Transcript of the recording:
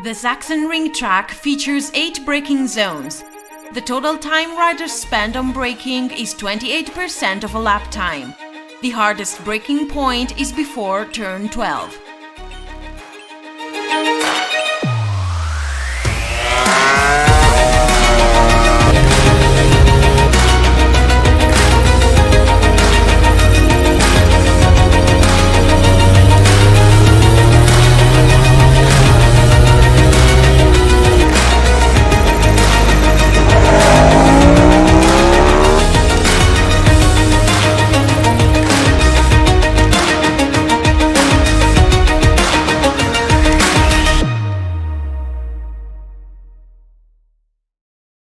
The Sachsenring track features 8 braking zones. The total time riders spend on braking is 28% of a lap time. The hardest braking point is before turn 12.